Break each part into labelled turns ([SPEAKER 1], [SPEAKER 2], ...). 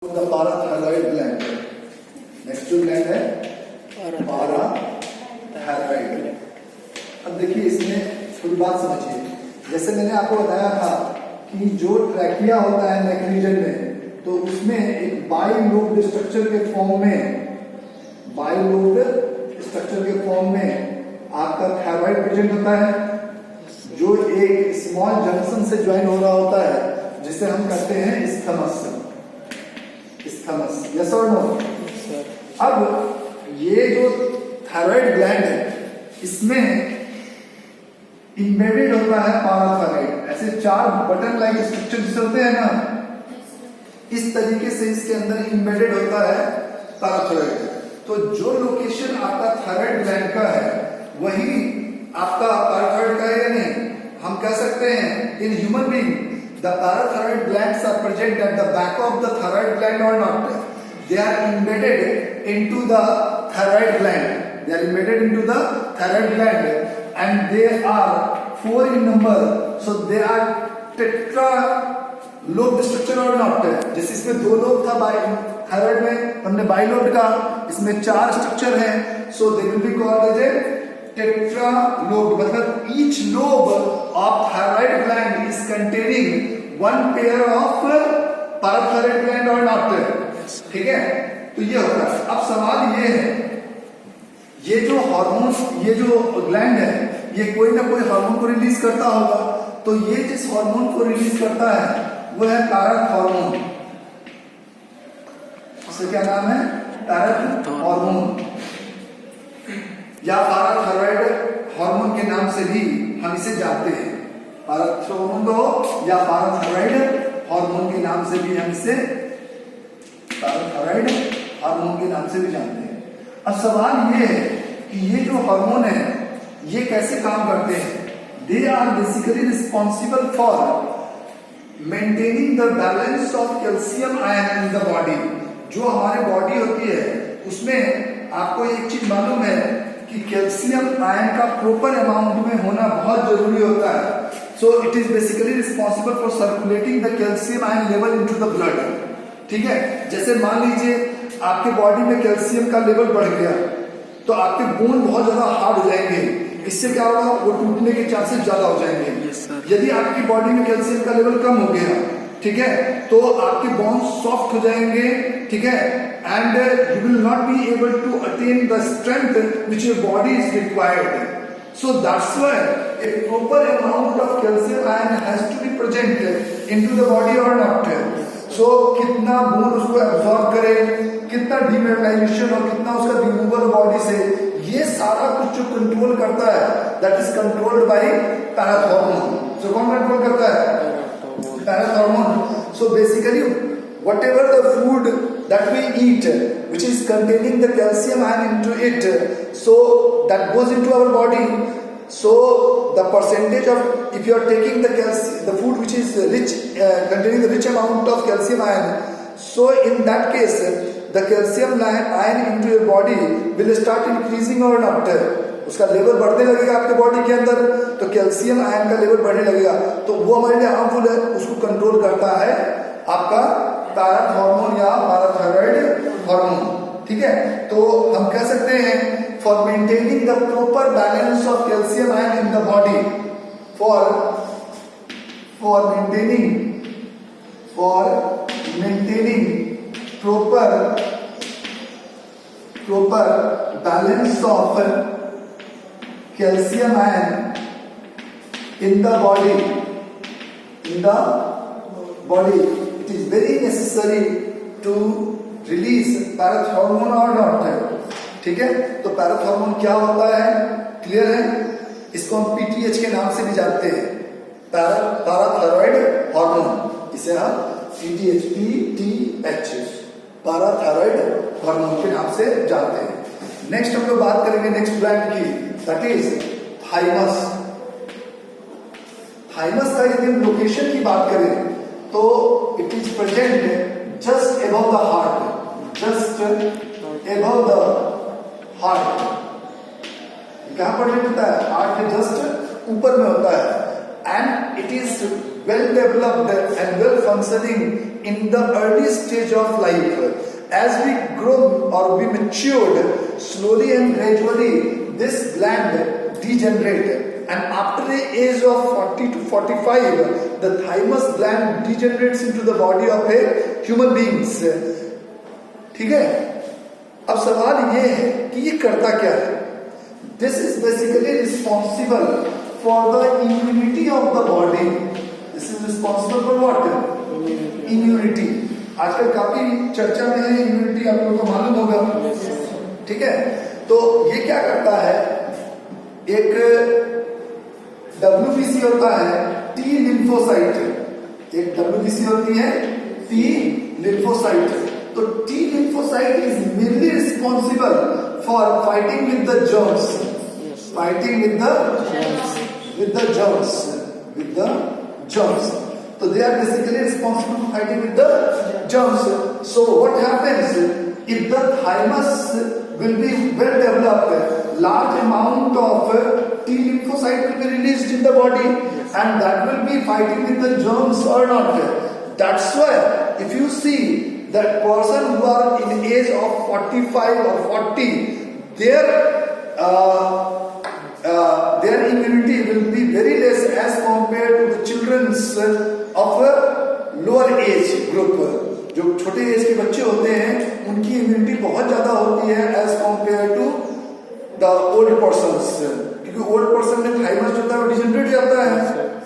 [SPEAKER 1] The parathyroid gland. Next जो gland है parathyroid. अब देखिए इसमें थोड़ी बात समझिए। जैसे मैंने आपको बताया था कि जो ट्रैकिया होता है नेक रीजन में, तो उसमें एक बाइलोब्ड स्ट्रक्चर के फॉर्म में आपका थायराइड प्रेजेंट होता है, जो एक स्मॉल जंक्शन से ज्वाइन हो रहा होता है, जिसे हम कहते हैं इस्थमस। यस और नो? अब ये जो थायराइड ग्लैंड है, इसमें इम्बेडेड होता है पाराथायरॉइड। ऐसे 4 बटन लाइक स्ट्रक्चर जिसे होते हैं ना, इस तरीके से इसके अंदर इम्बेडेड होता है पाराथायरॉइड। तो जो लोकेशन आपका थायराइड ग्लैंड का है, वही आपका पाराथायरॉइड का है या नहीं? हम कह सकते हैं in human being the parathyroid glands are present at the back of the thyroid gland or not? They are embedded into the thyroid gland. And they are 4 in number. So they are tetralobed structure or not? जैसे इसमें 2 lobe था thyroid में, हमने bilobe का, इसमें 4 structure हैं. So they will be called as a tetralobe. मतलब each lobe of thyroid gland is containing one pair of parathyroid gland or not? ठीक है, तो ये होता है. अब सवाल ये है, ये जो हार्मोन, ये जो ग्लैंड है, ये कोई ना कोई हार्मोन को रिलीज करता होगा. तो ये जिस हार्मोन को रिलीज करता है वो है पैराथ हार्मोन. इसका क्या नाम है? पैराथ हार्मोन या पाराथायरॉइड हार्मोन के नाम से भी हम इसे जानते हैं. पाराथायरॉइड या पाराथायरॉइड हार्मोन के नाम से भी हम इसे पाराथायरॉइड हार्मोन के नाम से भी जानते हैं. अब सवाल ये है कि ये जो हार्मोन है, ये कैसे काम करते हैं? They are basically responsible for maintaining the balance of calcium ion in the body. जो हमारी बॉडी होती है, उसमें आपको एक चीज मालूम है कि कैल्शियम आयन का प्रॉपर अमाउंट में होना बहुत जरूरी होता है. सो it is basically responsible for circulating the calcium ion level into the blood. ठीक है, जैसे मान लीजिए आपके बॉडी में कैल्शियम का लेवल बढ़ गया, तो आपके बोन बहुत ज्यादा हार्ड हो जाएंगे. इससे क्या होगा? वो टूटने के चांसेस ज्यादा हो जाएंगे. यदि आपकी बॉडी में कैल्शियम का लेवल कम हो गया, ठीक है, तो आपके बोन्स सॉफ्ट हो जाएंगे. ठीक है, and you will not be able to attain the strength which your body is required. So that's why a proper amount of calcium ion has to be present into the body or not. So कितना bone उसको absorb करे, कितना demineralization और कितना उसका removal body से, ये सारा कुछ जो कंट्रोल करता है, that is controlled by parath hormone. So कौन कंट्रोल करता है? Parath hormone. So basically whatever the food that we eat, which is containing the calcium ion into it, so that goes into our body. So the percentage of, if you are taking the food which is rich, containing the rich amount of calcium ion, so in that case the calcium ion into your body will start increasing or not. उसका level बढ़ने लगेगा आपके body के अंदर, तो calcium ion का level बढ़ने लगेगा, तो वो हमारे लिए हार्मफुल है. उसको कंट्रोल करता है आपका पैराथ हार्मोन या पाराथायरॉइड हार्मोन. ठीक है, तो हम कह सकते हैं for maintaining the proper balance of calcium ion in the body, for maintaining proper balance of calcium ion in the body, it is very necessary to release parath hormone or not. ठीक है, तो parath hormone क्या होता है? Clear है? इसको हम PTH के नाम से भी जानते हैं, पाराथायरॉइड हार्मोन. इसे हम PTH पाराथायरॉइड हार्मोन के नाम से जानते हैं. नेक्स्ट हम लोग बात करेंगे नेक्स्ट ग्लैंड की, that is thymus. थाइमस का यदि हम लोकेशन की बात करें, तो it is present just above the heart. कहां प्रेजेंट होता है? हार्ट के जस्ट ऊपर में होता है. And it is well developed and well functioning in the early stage of life. As we grow or we matured, slowly and gradually this gland degenerate, and after the age of 40 to 45 the thymus gland degenerates into the body of a human beings. ठीक है, अब सवाल ये है कि ये करता क्या है? This is basically responsible for the immunity of the body. This is responsible for what? Immunity. आजकल काफी चर्चा में है इम्यूनिटी, आप लोगों को मालूम होगा, ठीक है? तो ये क्या करता है, एक WBC होता है T लिम्फोसाइट, एक WBC होती है T लिम्फोसाइट. तो T lymphocyte is mainly responsible for fighting with the germs, fighting with the germs. So they are basically responsible for fighting with the germs. So what happens if the thymus will be well developed, large amount of T lymphocyte will be released in the body, and that will be fighting with the germs or not. That's why if you see that person who are in age of 45 or 40, their immunity will be very less as compared to the children's of a lower age group. जो छोटे as के बच्चे होते हैं उनकी immunity बहुत ज्यादा होती है as compare to the old persons, क्योंकि ओल्ड पर्सन में थाइमस जो होता है वो डिजेनरेट जाता है,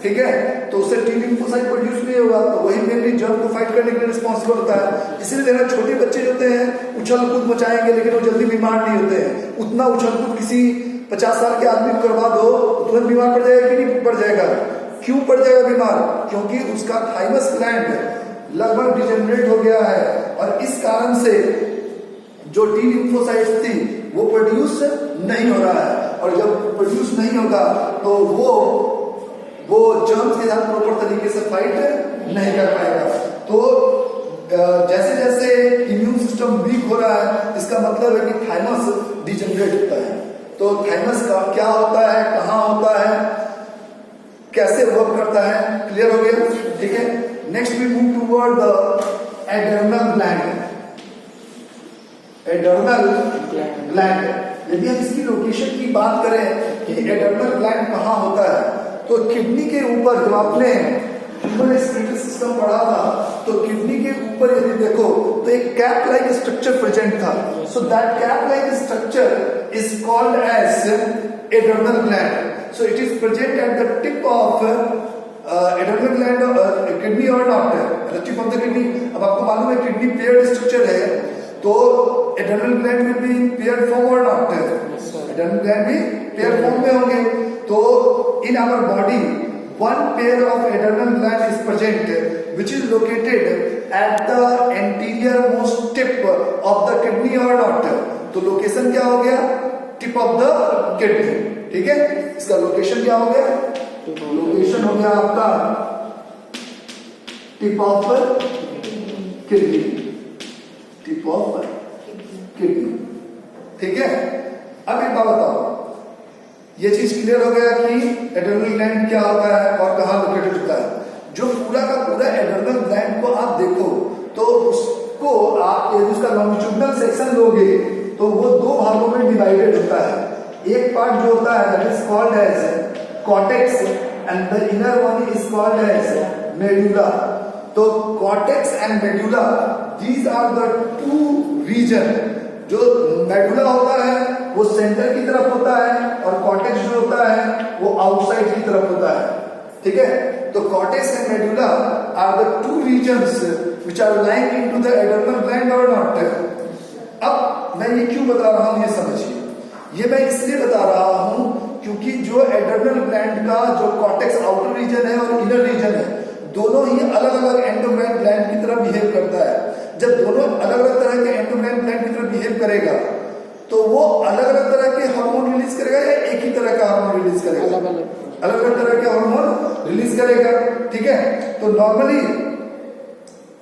[SPEAKER 1] ठीक है? तो उससे टी लिम्फोसाइट प्रोड्यूस नहीं होगा, तो वही मेनली जर्म को फाइट करने के लिए रिस्पॉन्सिबल होता है. इसीलिए देखना छोटे बच्चे होते हैं उछल कूद मचाएंगे लेकिन वो जल्दी बीमार नहीं होते हैं. उतना उछल कूद किसी 50 साल के आदमी को करवा दो तो तुरंत बीमार पड़ जाएगा कि नहीं पड़ जाएगा? क्यों पड़ जाएगा बीमार? क्योंकि उसका थाइमस ग्लैंड लगभग डिजेनरेट हो गया है, और इस कारण से जो टी लिम्फोसाइट्स थी वो प्रोड्यूस नहीं हो रहा है, और जब प्रोड्यूस नहीं होगा तो वो जर्म्स के साथ प्रॉपर तरीके से फाइट नहीं कर पाएगा. तो जैसे जैसे इम्यून सिस्टम वीक हो रहा है इसका मतलब है कि थाइमस डिजेनरेट होता है. तो थाइमस का क्या होता है, कहाँ होता है, कैसे वर्क करता है, क्लियर हो गया? ठीक है. Next we move toward the adrenal gland. Adrenal gland, यदि हम इसकी लोकेशन की बात करें कि एडर्नल ग्लैंड कहाँ होता है, तो किडनी के ऊपर, जब आपने रेस्पिरेटरी सिस्टम पढ़ा था तो किडनी के ऊपर यदि देखो तो एक कैप लाइक स्ट्रक्चर प्रेजेंट था. So that cap like structure is called as adrenal gland. So it is present at the tip of adrenal gland, kidney और not tip of the kidney. अब आपको मालूम है किडनी पेयर्ड स्ट्रक्चर है, तो adrenal gland में भी pair form और नॉट, एडर्नल ग्लैंड भी पेयर फॉर्म में होंगे. तो in our body one pair of adrenal gland is present which is located at the anterior most tip of the kidney or not. तो location क्या हो गया? Tip of the kidney. ठीक है, इसका लोकेशन क्या हो गया? लोकेशन हो गया आपका tip of kidney, tip of kidney. ठीक है. अब एक बात बताओ, ये चीज क्लियर हो गया कि एडर्नल ग्लैंड क्या होता है और कहाँ लोकेटेड होता है. जो पूरा का पूरा एडर्नल ग्लैंड को आप देखो तो उसको आप यदि उसका लॉन्जिट्यूडनल सेक्शन लोगे तो वो दो भागों में डिवाइडेड होता है. एक पार्ट जो होता है that is called as cortex and the inner one is called as medulla. तो cortex and medulla, these are the two region. जो मेडुला होता है वो सेंटर की तरफ होता है और कॉर्टेक्स जो होता है वो आउटसाइड की तरफ होता है. ठीक है. तो cortex and medulla are the two regions which are lying into the adrenal gland और नॉट. अब मैं ये क्यों बता रहा हूं ये समझिए. ये मैं इसलिए बता रहा हूं क्योंकि जो एडर्नल ग्लैंड का जो कॉर्टेक्स आउटर रीजन है और इनर रीजन है, दोनों ही अलग अलग एंडोक्राइन ग्लैंड की तरह बिहेव करता है. जब दोनों अलग अलग तरह के एंडोक्राइन ग्लैंड की तरह बिहेव करेगा तो वो अलग अलग तरह के हार्मोन रिलीज करेगा या एक ही तरह का हार्मोन रिलीज करेगा? अलग अलग तरह के हार्मोन रिलीज करेगा. ठीक है. तो नॉर्मली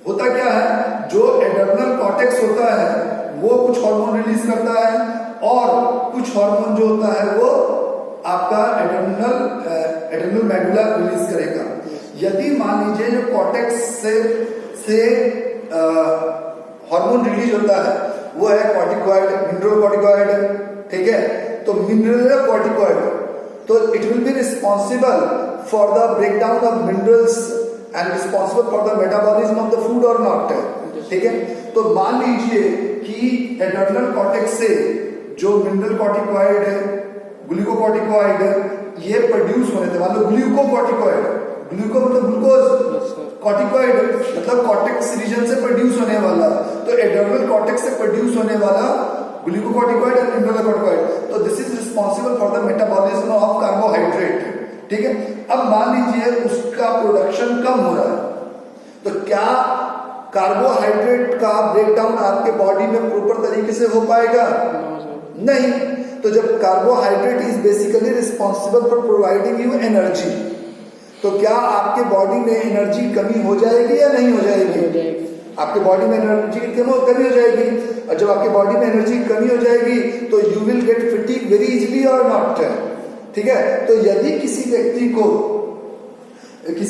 [SPEAKER 1] होता क्या है, जो एडर्नल कॉर्टेक्स होता है वो कुछ हार्मोन रिलीज करता है और कुछ हार्मोन जो होता है वो आपका एडर्नल मेडुला रिलीज करेगा. यदि मान लीजिए जो कॉर्टेक्स से से हार्मोन रिलीज होता है वो है कॉर्टिकॉइड, मिनरल कॉर्टिकॉइड, ठीक है। तो मिनरल कॉर्टिकॉइड तो it will be responsible for the breakdown of minerals and responsible for the metabolism of the food और नॉट, ठीक है। तो मान लीजिए कि एड्रेनल कॉर्टेक्स से जो मिनरल कॉर्टिकॉइड है, ग्लूकोकॉर्टिकॉइड ये प्रोड्यूस होने थे, मान लो ग्लूकोकॉर्टिकॉइड, ग्लूको मतलब ग्लूकोज, कॉर्टिकॉइड मतलब कॉर्टेक्स रीजन से प्रोड्यूस होने वाला, तो एड्रेनल कॉर्टेक्स से प्रोड्यूस होने वाला ग्लूकोकॉर्टिकॉइड और मिनरल कॉर्टिकॉइड, तो this is responsible for the metabolism of carbohydrate, ठीक है। अब मान लीजिए उसका प्रोडक्शन कम हो रहा है, तो क्या कार्बोहाइड्रेट का ब्रेकडाउन आपके बॉडी में प्रॉपर तरीके से हो पाएगा? नहीं। तो जब carbohydrate is basically responsible for providing you energy, तो क्या आपके बॉडी में एनर्जी कमी हो जाएगी या नहीं हो जाएगी? आपके बॉडी में एनर्जी की कमी हो जाएगी, और जब आपके बॉडी में एनर्जी की कमी हो जाएगी तो you will get fatigue very easily और नॉट, ठीक है। तो यदि किसी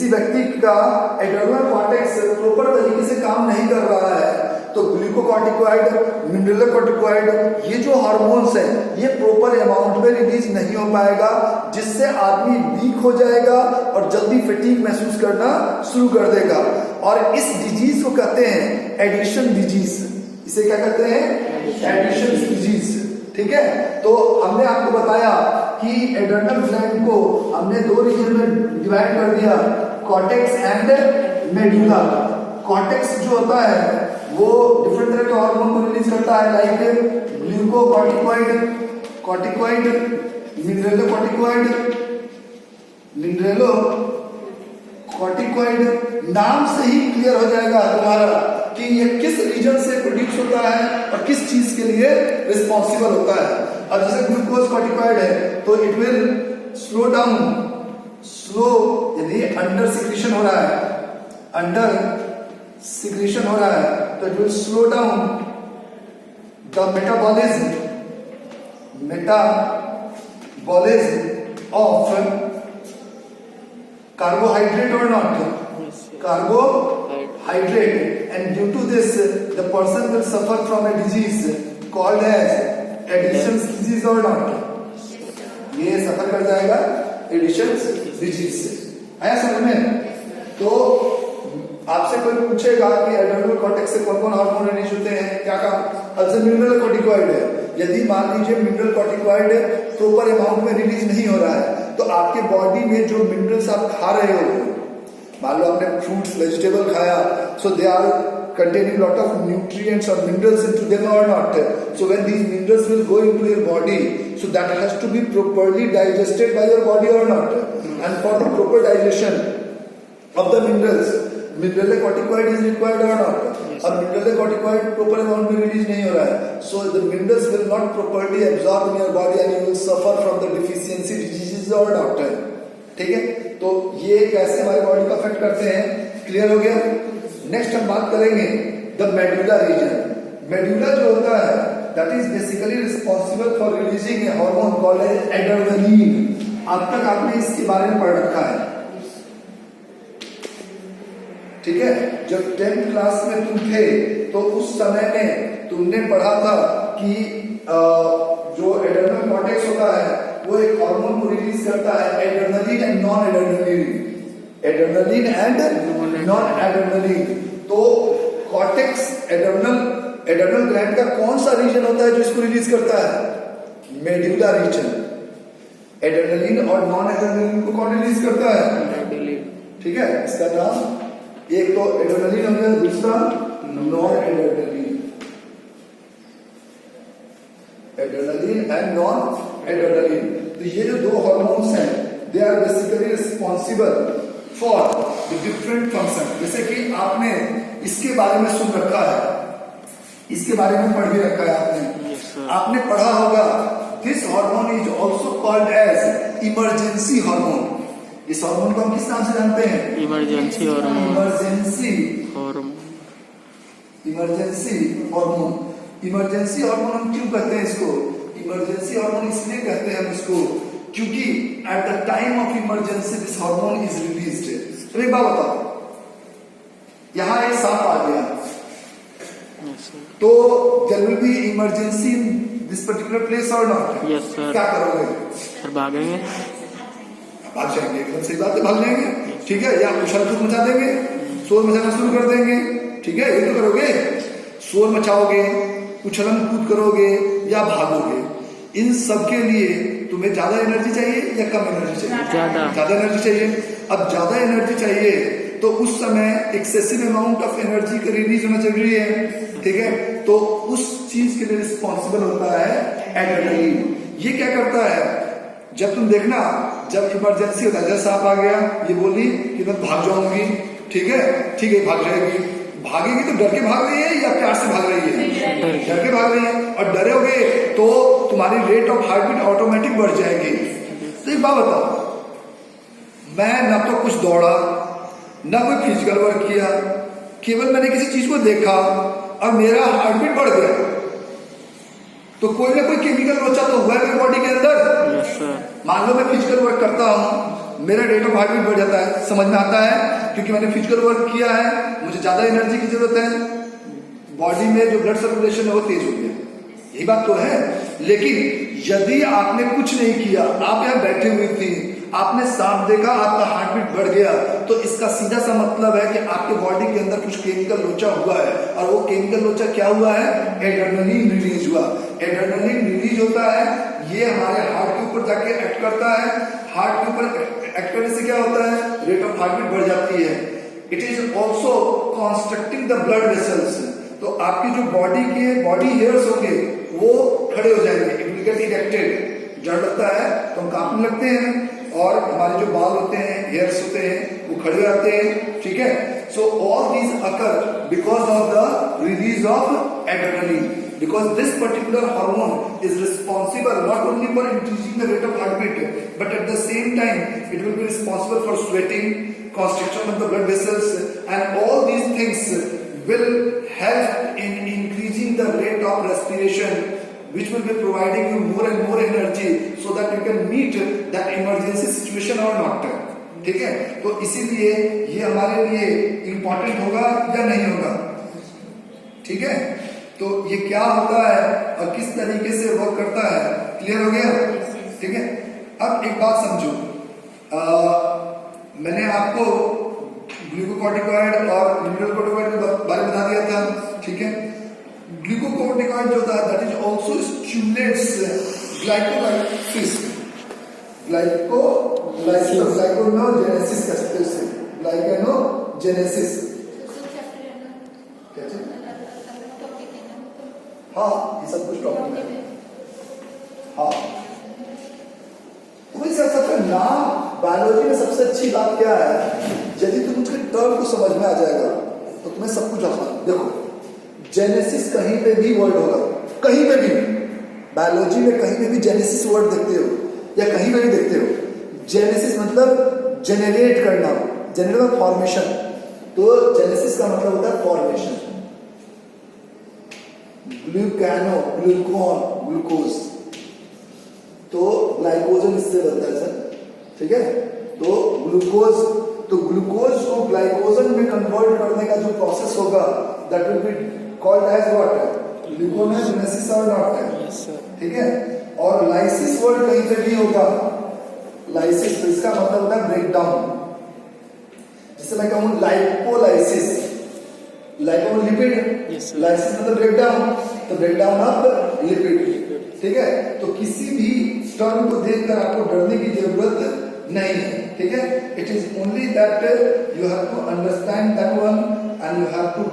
[SPEAKER 1] व्यक्ति का एड्रेनल कॉर्टेक्स प्रॉपर तरीके से काम नहीं कर रहा है, तो ग्लूकोकॉर्टिकॉइड, मिनरल कॉर्टिकॉइड ये जो हार्मोन्स हैं ये प्रॉपर अमाउंट में रिलीज नहीं हो पाएगा, जिससे आदमी वीक हो जाएगा और जल्दी फटीग महसूस करना शुरू कर देगा। और इस डिजीज को कहते हैं एडिशन डिजीज। इसे क्या कहते हैं? एडिशन डिजीज, ठीक है। तो हमने आपको बताया कि एड्रेनल ग्लैंड को हमने दो रीजन में डिवाइड कर दिया, कॉर्टेक्स एंड मेडुला। कॉर्टेक्स जो होता है वो डिफरेंट तरह के हार्मोन को रिलीज करता है, like glucocorticoid, corticoid, mineral corticoid. नाम से ही क्लियर हो जाएगा तुम्हारा कि ये किस रीजन से प्रोड्यूस होता है और किस चीज के लिए रिस्पॉन्सिबल होता है। और जैसे ग्लूकोज कॉर्टिकॉइड है तो इट विल स्लो डाउन, यदि अंडर सिक्रीशन हो रहा है तो it will slow down the metabolism of carbohydrate और not carbohydrate, and due to this the person will suffer from a disease called as Addison's disease or not, ये सफर कर जाएगा editions disease से। आया समझ में? तो आपसे कोई पूछेगा कि एड्रेनल कॉर्टेक्स से कौन कौन हार्मोन रिलीज होते हैं, क्या काम? अब से मिनरल कॉर्टिकॉइड है, यदि मान लीजिए मिनरल कॉर्टिकॉइड प्रॉपर अमाउंट में रिलीज नहीं हो रहा है, तो आपके बॉडी में जो मिनरल्स आप खा रहे हो, मान लो आपने फ्रूट्स वेजिटेबल खाया, so they are containing lot of nutrients or minerals into them or not. So when these minerals will go into your body, so that has to be properly digested by your body or not. And for the proper digestion of the minerals, mineral corticoid is required or not. और mineral corticoid proper amount में release नहीं हो रहा है, so the minerals will not properly absorb in your body and you will suffer from the deficiency diseases or not. ठीक है। तो ये कैसे हमारी बॉडी को अफेक्ट करते हैं, क्लियर हो गया। नेक्स्ट हम बात करेंगे द मेडुला रीजन। मेडुला जो होता है that is basically responsible for releasing a hormone called as adrenaline. अब तक आपने इसके बारे में पढ़ रखा है, ठीक है। जब 10th क्लास में तुम थे तो उस समय में तुमने पढ़ा था कि जो एड्रेनल कॉर्टेक्स होता है वो एक हार्मोन को रिलीज करता है, adrenaline and non adrenaline, adrenaline and non adrenaline. तो कॉर्टेक्स एड्रेनल ग्लैंड का कौन सा रीजन होता है जो इसको रिलीज करता है? Medulla reason. एड्रेनलिन और नॉन एड्रेनलिन को कौन रिलीज करता है? ठीक है, इसका नाम एक तो एड्रेनलिन हो गया, दूसरा non adrenaline. Adrenaline and non adrenaline. तो ये जो दो हार्मोन्स हैं they are basically responsible for the different function. जैसे कि आपने इसके बारे में सुन रखा है, इसके बारे में पढ़ भी रखा है आपने। आपने पढ़ा होगा this hormone is also called as emergency hormone. इस हार्मोन को हम किस नाम से जानते हैं? Emergency hormone. इमरजेंसी हार्मोन हम क्यों कहते हैं इसको? इमरजेंसी हार्मोन इसलिए कहते हैं हम इसको क्योंकि at the time of emergency this hormone is released. तो एक बात बताओ, यहाँ एक सांप आ गया,
[SPEAKER 2] Yes, sir.
[SPEAKER 1] तो there will be emergency in this particular place और नॉट?
[SPEAKER 2] Yes, sir.
[SPEAKER 1] क्या करोगे?
[SPEAKER 2] सर भागेंगे।
[SPEAKER 1] भाग जाएंगे, एकदम सही बात है, भाग जाएंगे, ठीक है। या उछल कूद मचा देंगे, शोर मचाना शुरू कर देंगे, ठीक है, ये तो करोगे। शोर मचाओगे, उछलन कूद करोगे या भागोगे, इन सब के लिए तुम्हें ज्यादा एनर्जी चाहिए या कम एनर्जी चाहिए? ज्यादा एनर्जी चाहिए। अब ज्यादा एनर्जी चाहिए तो उस समय एक्सेसिव अमाउंट ऑफ एनर्जी का रिलीज होना जरूरी है, ठीक है। तो उस चीज के लिए रिस्पॉन्सिबल होता है एड्रेनलिन। ये क्या करता है, जब तुम देखना, जब इमरजेंसी होता है, जैसे सांप आ गया, ये बोली कि मैं भाग जाऊंगी, ठीक है, ठीक है, भाग जाएगी। भागेगी तो डर के भाग रही है या प्यार से भाग रही है? डर के भाग रही है। और डरोगे तो तुम्हारी rate of heart beat automatic बढ़ जाएगी। तो एक बात बताओ, मैं ना तो कुछ दौड़ा, ना कोई फिजिकल वर्क किया, केवल मैंने किसी चीज को देखा और मेरा हार्ट बीट बढ़ गया, तो कोई ना कोई केमिकल लोचा तो हुआ है मेरी बॉडी के अंदर।
[SPEAKER 2] Yes, sir.
[SPEAKER 1] मान लो मैं फिजिकल वर्क करता हूँ, मेरा रेट ऑफ हार्ट बीट बढ़ जाता है, समझ में आता है, क्योंकि मैंने फिजिकल वर्क किया है, मुझे ज्यादा एनर्जी की जरूरत है, बॉडी में जो ब्लड सर्कुलेशन है वो तेज हो गया, यही बात तो है। लेकिन यदि आपने कुछ नहीं किया, आप यहाँ बैठे हुई थी, आपने सांप देखा, आपका हार्ट बीट बढ़ गया, तो इसका सीधा सा मतलब है कि आपके बॉडी के अंदर कुछ केमिकल लोचा हुआ है, और वो केमिकल लोचा क्या हुआ है? एड्रेनलिन रिलीज हुआ। एड्रेनलिन रिलीज होता है, ये हमारे हार्ट के ऊपर जाके एक्ट करता है। हार्ट के ऊपर एक्ट करने से क्या होता है? रेट ऑफ हार्ट बीट बढ़ जाती है। It is also constructing the blood vessels. तो आपकी जो बॉडी के बॉडी हेयर्स होंगे वो खड़े हो जाएंगे, इट विल गेट इरेक्टेड। जड़ लगता है तो हम कांपने लगते हैं, और हमारे जो बाल होते हैं, हेयर्स होते हैं, वो खड़े हो जाते हैं, ठीक है। So all these occur because of the release of adrenaline, because this particular hormone is responsible not only for increasing the rate of heartbeat, but at the same time it will be responsible for sweating, constriction of the blood vessels, and all these things will help in increasing the rate of respiration, which will be providing you more and more energy so that you can meet that emergency situation or not, ठीक है। तो इसीलिए ये हमारे लिए important होगा या नहीं होगा, ठीक है। तो ये क्या होता है और किस तरीके से वर्क करता है, क्लियर हो गया, ठीक है। अब एक बात समझो, मैंने आपको ग्लूकोकॉर्टिकॉइड और मिनरल के बारे में बता दिया था, ठीक है। ग्लूकोकॉर्टिकॉइड जो होता है that is also stimulates glycolysis, glycogenesis का स्पेस, ग्लाइकोजेनेसिस, हाँ ये सब कुछ टॉपिक है, हाँ। तो नाम बायोलॉजी में सबसे अच्छी बात क्या है, यदि तुम उसके टर्म को समझ में आ जाएगा तो तुम्हें सब कुछ आसान। देखो, जेनेसिस कहीं पे भी वर्ड होगा, कहीं पे भी बायोलॉजी में कहीं पे भी जेनेसिस वर्ड देखते हो या कहीं पे भी देखते हो, जेनेसिस मतलब जेनरेट करना, जनरल फॉर्मेशन। तो जेनेसिस का मतलब होता है फॉर्मेशन। ग्लूकानो, ग्लूकोन, ग्लूकोज, तो ग्लाइकोजन इससे बनता है सर, ठीक है। तो ग्लूकोज को ग्लाइकोजन में कन्वर्ट करने का जो प्रोसेस होगा that will be called as what, gluconeogenesis और नॉट, ठीक है। और लाइसिस वर्ड कहीं पे भी होगा, लाइसिस, तो इसका मतलब होता है ब्रेक डाउन। जैसे मैं कहूँ लाइपोलाइसिस, लाइको लिपिड, लाइसिस मतलब ब्रेक डाउन, तो ब्रेक डाउन ऑफ लिपिड, ठीक है। तो किसी भी टर्म को देखकर आपको डरने की जरूरत नहीं है, ठीक है। It is only that you have to understand that one and you have to,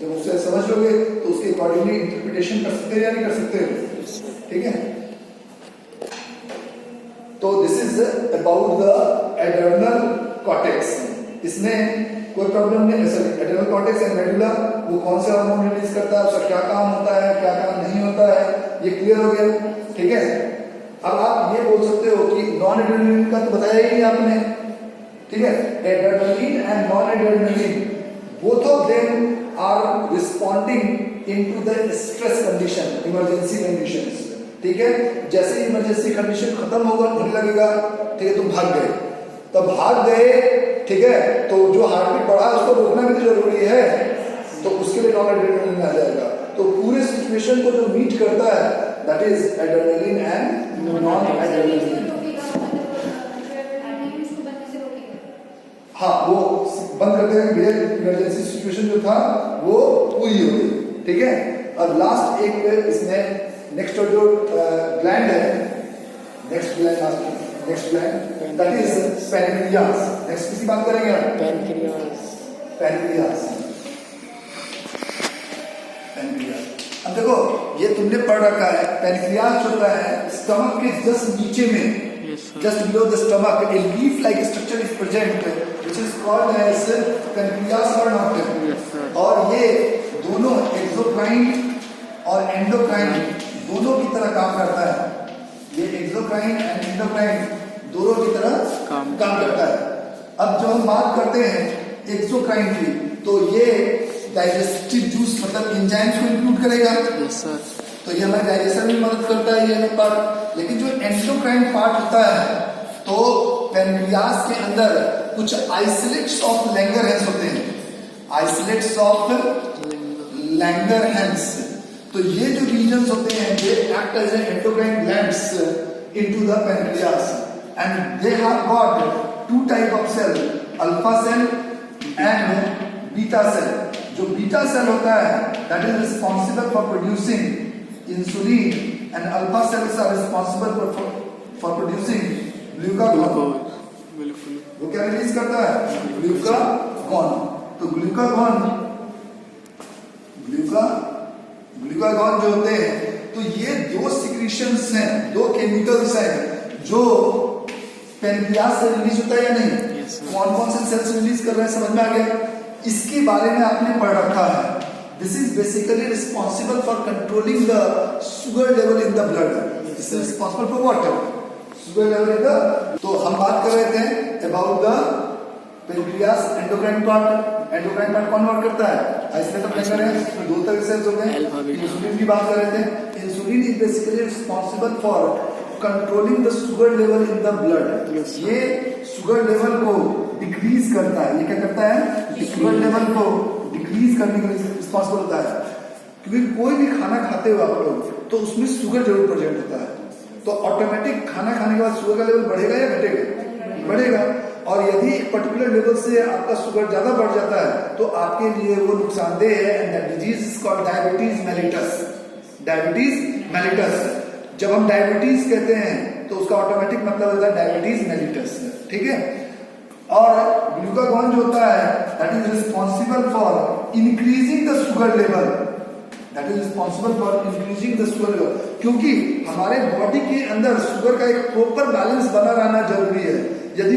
[SPEAKER 1] जब उसे समझ लोगे तो उसके अकॉर्डिंगली इंटरप्रिटेशन कर सकते हो या नहीं कर सकते, ठीक है। तो this is about the adrenal cortex. इसमें कोई प्रॉब्लम नहीं है। Sir adrenal cortex and medulla वो कौन से हार्मोन रिलीज करता है, उसका क्या काम होता है, क्या काम नहीं होता है, ये क्लियर हो गया, ठीक है। अब आप ये बोल सकते हो कि नॉन एड्रेनलिन का तो बताया ही नहीं आपने, ठीक है। Adrenaline and non adrenaline both of them are responding into the stress condition, emergency conditions, ठीक है। जैसे इमरजेंसी कंडीशन खत्म होगा, होने लगेगा, ठीक है, तुम भाग गए, तब भाग गए ठीक है, तो जो हार्ट बीट बढ़ा उसको रोकना भी तो जरूरी है, तो उसके लिए नॉन एड्रेनलिन आ जाएगा। तो पूरे सिचुएशन को जो मीट करता है that is adrenaline and non adrenaline. हाँ, वो बंद कर देगा, भैया इमरजेंसी सिचुएशन जो था वो पूरी हो गई, ठीक है। अब लास्ट एक इसमें नेक्स्ट जो ग्लैंड है, next gland that is pancreas. Next किसी बात करेंगे आप? पैनक्रियास। अब देखो ये तुमने पढ़ रखा है, पैनक्रियास जो होता है स्टमक के जस्ट नीचे में, just below the stomach, a leaf-like structure is present, which is called as pancreas or not. और ये दोनों एक्सोक्राइन और एंडोक्राइन दोनों की तरह काम करता है। ये एक्सोक्राइन एंड एंडोक्राइन दोनों की तरह काम करता है। अब जब हम बात करते हैं एक्सोक्राइन की, तो ये डाइजेस्टिव जूस मतलब एंजाइम्स को इंक्लूड करेगा। तो ये हमारे डाइजेशन में मदद करता है ये पार्ट। लेकिन जो एंडोक्राइन पार्ट होता है, तो पैनक्रियास के अंदर कुछ आइसोलेट्स ऑफ लैंगरहैंस होते हैं, आइसोलेट्स ऑफ लैंगरहैंस। तो ये जो रीजन्स होते हैं they act as endocrine glands into the pancreas and they have got two type of cell, alpha cell and beta cell. जो बीटा सेल होता है that is responsible for producing insulin and alpha cells are responsible for producing glucagon। वो क्या release करता है? Glucagon. तो glucagon जो होते हैं, तो ये दो सिक्रीशंस हैं, दो केमिकल्स हैं जो पैनक्रियास से रिलीज होता है या नहीं? कौन कौन से सेल्स रिलीज कर रहे हैं, समझ में आ गया? इसके बारे में आपने पढ़ रखा है। This is basically responsible for controlling the sugar level in the blood. This is responsible for what? Sugar level in the। तो हम बात कर रहे थे about the pancreas endocrine part। Endocrine part कौन वर्क करता है? Isolate of Langerhans. दो तरह के सेल्स होते हैं। इंसुलिन की बात कर रहे थे। Insulin is basically responsible for controlling the sugar level in the blood. ये शुगर लेवल को डिक्रीज करता है। ये क्या करता है? शुगर लेवल को डिक्रीज करने के लिए रिस्पॉन्सिबल होता है। क्योंकि कोई भी खाना खाते हो आप लोग तो उसमें शुगर जरूर प्रेजेंट होता है, तो ऑटोमेटिक खाना खाने के बाद शुगर का लेवल बढ़ेगा या घटेगा? बढ़ेगा। और यदि एक पर्टिकुलर लेवल से आपका शुगर ज्यादा बढ़ जाता है तो आपके लिए वो नुकसानदेह है। And that disease is called diabetes mellitus. Diabetes mellitus. जब हम डायबिटीज कहते हैं तो उसका ऑटोमेटिक मतलब होता है डायबिटीज मेलिटस, ठीक है। और ग्लूकागॉन जो होता है that is responsible for increasing the sugar level, that is responsible for increasing the sugar level. क्योंकि हमारे बॉडी के अंदर शुगर का एक प्रॉपर बैलेंस बना रहना जरूरी है। यदि